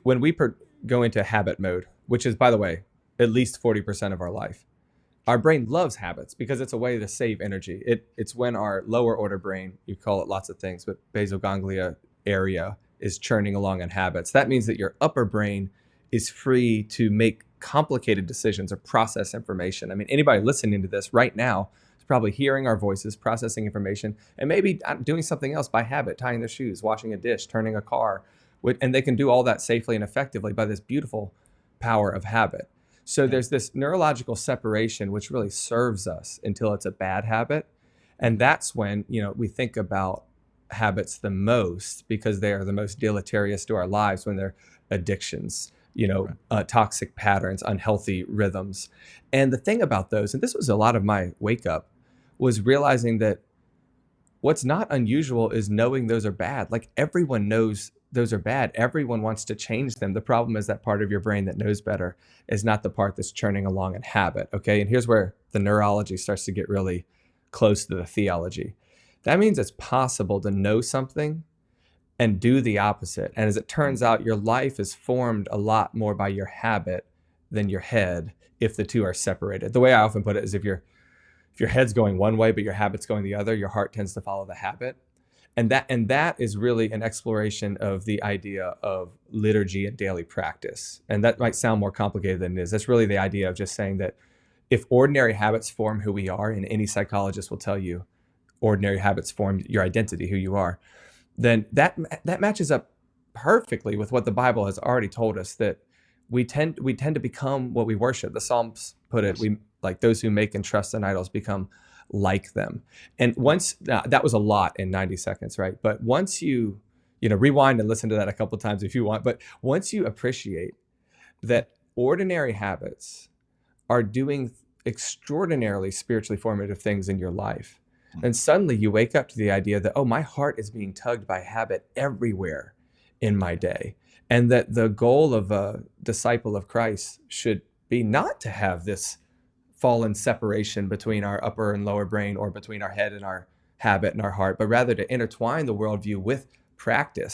when we go into habit mode, which is, by the way, at least 40% of our life, our brain loves habits because it's a way to save energy. It's when our lower order brain, you call it lots of things, but basal ganglia area is churning along in habits. That means that your upper brain is free to make complicated decisions or process information. I mean, anybody listening to this right now is probably hearing our voices, processing information, and maybe doing something else by habit, tying their shoes, washing a dish, turning a car. And they can do all that safely and effectively by this beautiful power of habit. So Yeah. there's this neurological separation which really serves us until it's a bad habit. And that's when, we think about habits the most because they are the most deleterious to our lives, when they're addictions, Right. toxic patterns, unhealthy rhythms. And the thing about those, and this was a lot of my wake up, was realizing that what's not unusual is knowing those are bad. Like, everyone knows those are bad. Everyone wants to change them. The problem is that part of your brain that knows better is not the part that's churning along in habit. Okay. And here's where the neurology starts to get really close to the theology. That means it's possible to know something and do the opposite. And as it turns out, your life is formed a lot more by your habit than your head if the two are separated. The way I often put it is, if your head's going one way but your habit's going the other, your heart tends to follow the habit. And that is really an exploration of the idea of liturgy and daily practice. And that might sound more complicated than it is. That's really the idea of just saying that if ordinary habits form who we are, and any psychologist will tell you ordinary habits form your identity, who you are, then that matches up perfectly with what the Bible has already told us, that we tend to become what we worship. The Psalms put it, Yes. we, like those who make and trust in idols, become like them. And once that was a lot in 90 seconds, right? But once rewind and listen to that a couple times if you want, but once you appreciate that ordinary habits are doing extraordinarily spiritually formative things in your life, Mm. then suddenly you wake up to the idea that, oh, my heart is being tugged by habit everywhere in my day. And that the goal of a disciple of Christ should be not to have this fallen separation between our upper and lower brain, or between our head and our habit and our heart, but rather to intertwine the worldview with practice